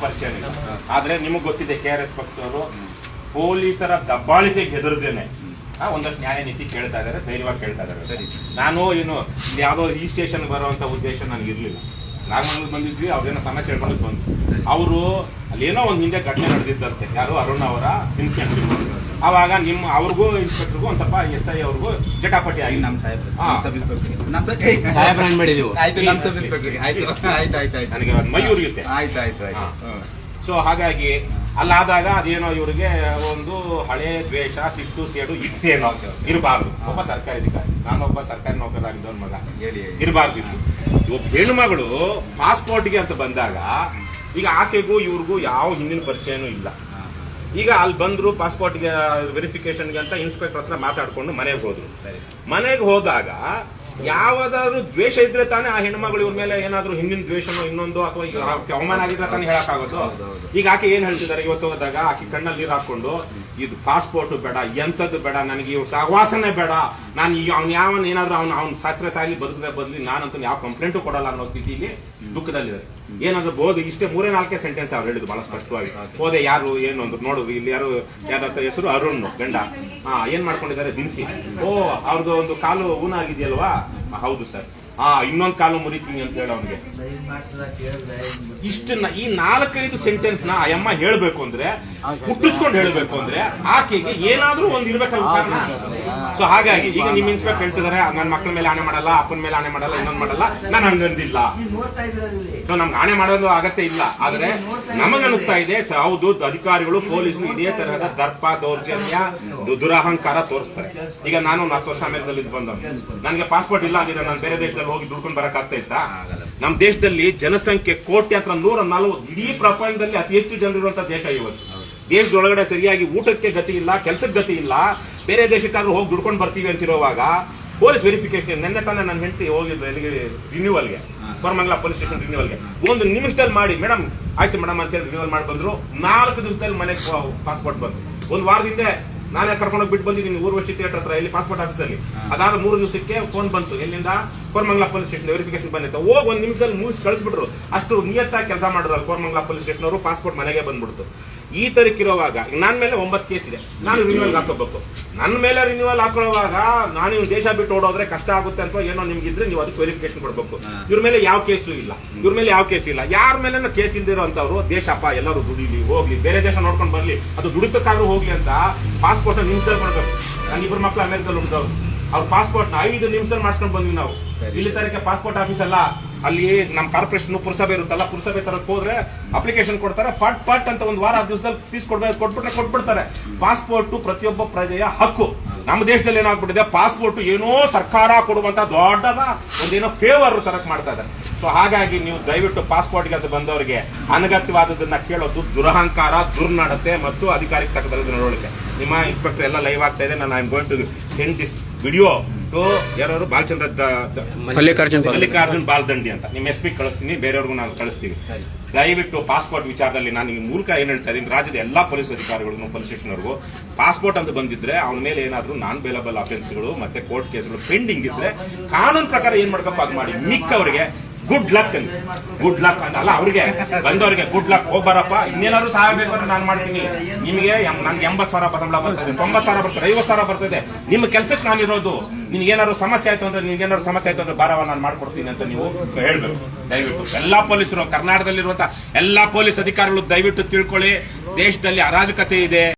ಪರಿಚಯ ಇಲ್ಲ. ಆದ್ರೆ ನಿಮಗ್ ಗೊತ್ತಿದೆ KRS ಪಕ್ಷದವರು ಪೊಲೀಸರ ದಬ್ಬಾಳಿಕೆಗೆ ಹೆದರ್ದೇನೆ ಒಂದಷ್ಟು ನ್ಯಾಯ ನೀತಿ ಕೇಳ್ತಾ ಇದಾರೆ, ಧೈರ್ಯವಾಗಿ ಕೇಳ್ತಾ ಇದಾರೆ. ನಾನು ಏನು ಯಾವ್ದೋ ಈ ಸ್ಟೇಷನ್ ಬರುವಂತ ಉದ್ದೇಶ ನನಗೆ ಇರ್ಲಿಲ್ಲ. ನಾಗಮಂಗಲ ಬಂದಿದ್ವಿ, ಅವ್ರೇನೋ ಸಮಸ್ಯೆ ಹೇಳ್ಕೊಂಡು ಬಂದ್ರು. ಅವರು ಅಲ್ಲೇನೋ ಒಂದ್ ಹಿಂದೆ ಘಟನೆ ನಡೆದಿದ್ದಂತೆ, ಯಾರು ಅರುಣ್ ಅವರ ಹಿಂಸೆ. ಅವಾಗ ಅವ್ರಿಗೂ ಇನ್ಸ್ಪೆಕ್ಟರ್ಗೂ ಒಂದ್ ಸ್ವಲ್ಪ SI ಅವ್ರಿಗೂ ಜಟಾಪಟಿ ಆಗಿ ನನಗೆ ಮಯೂರ್ ಇರುತ್ತೆ. ಸೊ ಹಾಗಾಗಿ ಅಲ್ಲಾದಾಗ ಅದೇನೋ ಇವ್ರಿಗೆ ಒಂದು ಹಳೆ ದ್ವೇಷ, ಸಿಟ್ಟು, ಸೇಡು ಇತ್ತೇನೋ ಇರಬಾರ್ದು. ಒಬ್ಬ ಸರ್ಕಾರಿ ಅಧಿಕಾರಿ, ನಾನೊಬ್ಬ ಸರ್ಕಾರಿ ನೌಕರರಾಗಿದ್ದವನ್ ಮಗ, ಇರಬಾರ್ದು ಇತ್ತು. ಒಬ್ಬ ಹೆಣ್ಣು ಮಗಳು ಪಾಸ್ಪೋರ್ಟ್ಗೆ ಅಂತ ಬಂದಾಗ ಈಗ ಆಕೆಗೂ ಇವ್ರಿಗೂ ಯಾವ ಹಿಂದಿನ ಪರಿಚಯನೂ ಇಲ್ಲ. ಈಗ ಅಲ್ಲಿ ಬಂದ್ರು ಪಾಸ್ಪೋರ್ಟ್ಗೆ ವೆರಿಫಿಕೇಶನ್ಗೆ ಅಂತ ಇನ್ಸ್ಪೆಕ್ಟರ್ ಹತ್ರ ಮಾತಾಡ್ಕೊಂಡು ಮನೆಗೆ ಹೋದ್ರು. ಮನೆಗೆ ಹೋದಾಗ ಯಾವ್ದಾದ್ರು ದ್ವೇಷ ಇದ್ರೆ ತಾನೇ ಆ ಹೆಣ್ಮಗಳು ಇವ್ರ ಮೇಲೆ ಏನಾದ್ರು ಹಿಂದಿನ ದ್ವೇಷನೋ ಇನ್ನೊಂದು ಅಥವಾ ಅವಮಾನ ಆಗಿದ್ರೆ ತಾನೇ ಹೇಳಕ್ಕಾಗೋದು. ಈಗ ಆಕೆ ಏನ್ ಹೇಳ್ತಿದ್ದಾರೆ, ಇವತ್ತು ಹೋದಾಗ ಆಕೆ ಕಣ್ಣಲ್ಲಿ ನೀರು ಹಾಕೊಂಡು ಇದು ಪಾಸ್ಪೋರ್ಟ್ ಬೇಡ, ಎಂತದ್ದು ಬೇಡ, ನನಗೆ ಇವ್ ಸಹವಾಸನೆ ಬೇಡ, ನಾನು ಯಾವನ್ ಏನಾದ್ರು ಅವ್ನ ಸತ್ರೆ ಸಾಲಿ ಬದುಕದೆ ಬದ್ಲಿ ನಾನಂತೂ ಯಾವ ಕಂಪ್ಲೇಂಟು ಕೊಡಲ್ಲ ಅನ್ನೋ ಸ್ಥಿತಿಲಿ ದುಃಖದಲ್ಲಿದ್ದಾರೆ. ಏನಾದ್ರು ಬೋದು ಇಷ್ಟೇ 3-4 ಸೆಂಟೆನ್ಸ್ ಅವ್ರು ಹೇಳಿದ್ರು ಬಹಳ ಸ್ಪಷ್ಟವಾಗಿ. ಹೋದೆ ಯಾರು ಏನು ಅಂದ್ರು, ನೋಡು ಇಲ್ಲಿ ಯಾರ ಹೆಸರು ಅರುಣ್ ಗಂಡ, ಏನ್ ಮಾಡ್ಕೊಂಡಿದ್ದಾರೆ ದಿನಸಿ, ಅವ್ರದ್ದು ಒಂದು ಕಾಲು ಊನ ಆಗಿದೆಯಲ್ವಾ, ಹೌದು ಸರ್, ಇನ್ನೊಂದು ಕಾಲು ಮುರಿತೀನಿ ಅಂತ ಹೇಳಿ ಅವನಿಗೆ ಇಷ್ಟನ್ನ ಈ 4-5 ಸೆಂಟೆನ್ಸ್ ನ ಅಮ್ಮ ಹೇಳ್ಬೇಕು ಅಂದ್ರೆ, ಹುಟ್ಟಿಸ್ಕೊಂಡು ಹೇಳ್ಬೇಕು ಅಂದ್ರೆ ಆಕೆಗೆ ಏನಾದ್ರೂ ಒಂದ್ ಇರ್ಬೇಕಲ್ಲ ಕಾರಣ. ಸೊ ಹಾಗಾಗಿ ಈಗ ನಿಮ್ ಇನ್ಸ್ಪೆಕ್ಟರ್ ಹೇಳ್ತಿದಾರೆ, ನನ್ನ ಮಕ್ಕಳ ಮೇಲೆ ಆಣೆ ಮಾಡಲ್ಲ, ಅಪ್ಪನ ಮೇಲೆ ಆಣೆ ಮಾಡಲ್ಲ, ಇನ್ನೊಂದ್ ಮಾಡಲ್ಲ, ನಾನು ಹಂಗಂದಿಲ್ಲ. ಸೊ ನಮ್ಗೆ ಆಣೆ ಮಾಡೋದು ಅಗತ್ಯ ಇಲ್ಲ. ಆದ್ರೆ ನಮಗನಿಸ್ತಾ ಇದೆ, ಹೌದು ಅಧಿಕಾರಿಗಳು ಪೊಲೀಸರು ಇದೇ ತರಹದ ದರ್ಪ, ದೌರ್ಜನ್ಯ, ದುರಹಂಕಾರ ತೋರಿಸ್ತಾರೆ. ಈಗ ನಾನು 4 ವರ್ಷ ಅಮೆರಿಕದಲ್ಲಿ ಬಂದವನು, ನನಗೆ ಪಾಸ್ಪೋರ್ಟ್ ಇಲ್ಲ ಅಂದ್ರೆ ನಾನು ಬೇರೆ ದೇಶದಲ್ಲಿ ಹೋಗಿ ದುಡ್ಕೊಂಡು ಬರಕ್ ಆಗ್ತಾ ಇತ್ತಾ? ನಮ್ಮ ದೇಶದಲ್ಲಿ ಜನಸಂಖ್ಯೆ ಕೋಟ್ಯಾಂತರ 140, ಇಡೀ ಪ್ರಪಂಚದಲ್ಲಿ ಅತಿ ಹೆಚ್ಚು ಜನರಿರುವಂತಹ ದೇಶ ಇವತ್ತು. ದೇಶದೊಳಗಡೆ ಸರಿಯಾಗಿ ಊಟಕ್ಕೆ ಗತಿ ಇಲ್ಲ, ಕೆಲಸಕ್ಕೆ ಗತಿ ಇಲ್ಲ, ಬೇರೆ ದೇಶಕ್ಕಾದ್ರೂ ಹೋಗಿ ದುಡ್ಕೊಂಡು ಬರ್ತೀವಿ ಅಂತಿರುವಾಗ ಪೊಲೀಸ್ ವೆರಿಫಿಕೇಶನ್ ನೆನ್ನೆ ತಾನೇ ನನ್ನ ಹೆಂಡತಿ ಹೋಗಿದ್ರು ಎಲ್ಲಿಗೆ ರಿನ್ಯೂವಲ್ಗೆ, ಕೋರಮಂಗಲ ಪೊಲೀಸ್ ಸ್ಟೇಷನ್ ರಿನ್ಯೂವಲ್ಗೆ. 1 ನಿಮಿಷದಲ್ಲಿ ಮಾಡಿ ಮೇಡಮ್ ಆಯ್ತು ಮೇಡಮ್ ಅಂತ ಹೇಳಿ ರಿನ್ಯೂವಲ್ ಮಾಡಿ ಬಂದ್ರು. 4 ದಿವಸದಲ್ಲಿ ಮನೆಗೆ ಪಾಸ್ಪೋರ್ಟ್ ಬಂತು. 1 ವಾರದಿಂದ ನಾನೇ ಕರ್ಕೊಂಡೋಗಿ ಬಿಟ್ಟು ಬಂದಿದ್ದೀನಿ ಊರ್ವಶಿ ಥಿಯೇಟರ್ ಹತ್ರ, ಇಲ್ಲಿ ಪಾಸ್ಪೋರ್ಟ್ ಆಫೀಸಲ್ಲಿ. ಅದಾದ 3 ದಿವಸಕ್ಕೆ ಫೋನ್ ಬಂತು, ಎಲ್ಲಿಂದ, ಕೋರಮಂಗಲ ಪೊಲೀಸ್ ಸ್ಟೇಷನ್ ವೆರಿಫಿಕೇಶನ್ ಬಂದಿತ್ತು. 1 ನಿಮಿಷದಲ್ಲಿ ಮುಗಿಸಿ ಕಳಿಸ್ಬಿಟ್ರು. ಅಷ್ಟು ನಿಯತ್ತಾಗಿ ಕೆಲಸ ಮಾಡಿದ್ರು ಕೋರಮಂಗಲ ಪೊಲೀಸ್ ಸ್ಟೇಷನ್ ಅವರು. ಪಾಸ್ಪೋರ್ಟ್ ಮನೆಗೆ ಬಂದ್ಬಿಡ್ತು. ಈ ತರಕ್ಕಿರುವಾಗ ನನ್ನ ಮೇಲೆ 9 ಕೇಸ್ ಇದೆ, ನಾನು ರಿನ್ಯೂವಲ್ ಹಾಕೋಬೇಕು. ನನ್ನ ಮೇಲೆ ರಿನ್ಯೂವಲ್ ಹಾಕೊಳ್ಳುವಾಗ ನಾನು ಇವ್ನು ದೇಶ ಬಿಟ್ಟು ಓಡೋದ್ರೆ ಕಷ್ಟ ಆಗುತ್ತೆ ಅಂತ ಏನೋ ನಿಮ್ಗಿದ್ರೆ ನೀವು ಅದಕ್ಕೆ ವೆರಿಫಿಕೇಶನ್ ಕೊಡ್ಬೇಕು. ಇವ್ರ ಮೇಲೆ ಯಾವ ಕೇಸು ಇಲ್ಲ, ಇವ್ರ ಮೇಲೆ ಯಾವ ಕೇಸ್ ಇಲ್ಲ. ಯಾರ ಮೇಲೆ ಕೇಸ್ ಇಲ್ದಿರೋ ಅಂತವ್ರು ದೇಶಪ್ಪ ಎಲ್ಲರೂ ದುಡಿಲಿ, ಹೋಗ್ಲಿ, ಬೇರೆ ದೇಶ ನೋಡ್ಕೊಂಡು ಬರ್ಲಿ, ಅದು ದುಡಿತಕ್ಕಾದ್ರೂ ಹೋಗ್ಲಿ ಅಂತ ಪಾಸ್ಪೋರ್ಟ್ ನಿಮಿಷದಲ್ಲಿ ಕೊಡ್ಬೇಕು. ನನ್ನ 2 ಮಕ್ಕಳು ಅಮೆರಿಕದಲ್ಲಿ ಉಂಟವ್ರು, ಅವ್ರ ಪಾಸ್ಪೋರ್ಟ್ ನ 5 ನಿಮಿಷದಲ್ಲಿ ಮಾಡ್ಸ್ಕೊಂಡು ಬಂದ್ವಿ ನಾವು. ಇಲ್ಲಿ ತರಕ್ಕೆ ಪಾಸ್ಪೋರ್ಟ್ ಆಫೀಸ್ ಅಲ್ಲ, ಅಲ್ಲಿ ನಮ್ ಕಾರ್ಪೊರೇಷನ್ ಪುರಸಭೆ ಇರುತ್ತಲ್ಲ, ಪುರಸಭೆ ತರಕ್ ಹೋದ್ರೆ ಅಪ್ಲಿಕೇಶನ್ ಕೊಡ್ತಾರೆ, ಪಟ್ ಅಂತ 1 ವಾರ 10 ದಿವಸದಲ್ಲಿ ಕೊಟ್ಬಿಡ್ತಾರೆ. ಪಾಸ್ಪೋರ್ಟ್ ಪ್ರತಿಯೊಬ್ಬ ಪ್ರಜೆಯ ಹಕ್ಕು. ನಮ್ಮ ದೇಶದಲ್ಲಿ ಏನಾಗ್ಬಿಟ್ಟಿದೆ, ಪಾಸ್ಪೋರ್ಟ್ ಏನೋ ಸರ್ಕಾರ ಕೊಡುವಂತ ದೊಡ್ಡದ ಒಂದೇನೋ ಫೇವರ್ ತರಕ್ ಮಾಡ್ತಾ ಇದ್ದಾರೆ. ಸೊ ಹಾಗಾಗಿ ನೀವು ದಯವಿಟ್ಟು ಪಾಸ್ಪೋರ್ಟ್ಗೆ ಅಂತ ಬಂದವರಿಗೆ ಅನಗತ್ಯವಾದದನ್ನ ಕೇಳೋದು ದುರಹಂಕಾರ, ದುರ್ನಡತೆ ಮತ್ತು ಅಧಿಕಾರಿಕ ತಕ್ಕದ ನಡವಳಿಕೆ. ನಿಮ್ಮ ಇನ್ಸ್ಪೆಕ್ಟರ್ ಎಲ್ಲ ಲೈವ್ ಆಗ್ತಾ ಇದೆ. ನಾನು I am going to send this video to ಯಾರು ಮಲ್ಲಿಕಾರ್ಜುನ್ ಬಾಲ್ದಂಡಿ ಅಂತ ನಿಮ್ಮ SP ಕಳಿಸ್ತೀನಿ, ಬೇರೆಯವ್ರಿಗೂ ನಾವು ಕಳಿಸ್ತೀವಿ. ದಯವಿಟ್ಟು ಪಾಸ್ಪೋರ್ಟ್ ವಿಚಾರದಲ್ಲಿ ನಾನು ಈ ಮೂಲಕ ಏನ್ ಹೇಳ್ತಾ ಇದ್ದೀನಿ, ರಾಜ್ಯದ ಎಲ್ಲಾ ಪೊಲೀಸ್ ಅಧಿಕಾರಿಗಳಿಗೂ, ಪೊಲೀಸ್ ಸ್ಟೇಷನ್ವರೆಗೂ ಪಾಸ್ಪೋರ್ಟ್ ಅಂತ ಬಂದಿದ್ರೆ ಅವನ ಮೇಲೆ ಏನಾದ್ರೂ ನಾನ್ ಬೇಲಬಲ್ ಅಫೆನ್ಸ್ಗಳು ಮತ್ತೆ ಕೋರ್ಟ್ ಕೇಸ್ಗಳು ಪೆಂಡಿಂಗ್ ಇದ್ರೆ ಕಾನೂನು ಪ್ರಕಾರ ಏನ್ ಮಾಡ್ಕಪ್ಪ ಅದು ಮಾಡಿ. ಮಿಕ್ಕವರಿಗೆ ಗುಡ್ ಲಕ್ ಅಂತ, ಗುಡ್ ಲಕ್ ಅಂತ ಅಲ್ಲ, ಅವ್ರಿಗೆ ಬಂದವರಿಗೆ ಗುಡ್ ಲಕ್, ಹೋಗ್ಬಾರಪ್ಪ, ಇನ್ನೇನಾದ್ರು ಸಹಾಯ ಬೇಕಾದ್ರೆ ನಾನು ಮಾಡ್ತೀನಿ. ನಿಮಗೆ ನನ್ಗೆ 80,000 ಸಂಬಳ ಬರ್ತದೆ, 90,000 ಬರ್ತದೆ, 50,000 ಬರ್ತದೆ. ನಿಮ್ಮ ಕೆಲ್ಸಕ್ಕೆ ನಾನಿರೋದು. ನಿನ್ಗೇನಾದ್ರು ಸಮಸ್ಯೆ ಆಯ್ತು ಅಂದ್ರೆ ಬಾರವ ನಾನು ಮಾಡ್ಕೊಡ್ತೀನಿ ಅಂತ ನೀವು ಹೇಳ್ಬೇಕು. ದಯವಿಟ್ಟು ಎಲ್ಲಾ ಪೊಲೀಸರು, ಕರ್ನಾಟಕದಲ್ಲಿರುವಂತಹ ಎಲ್ಲಾ ಪೊಲೀಸ್ ಅಧಿಕಾರಿಗಳು ದಯವಿಟ್ಟು ತಿಳ್ಕೊಳ್ಳಿ, ದೇಶದಲ್ಲಿ ಅರಾಜಕತೆ ಇದೆ.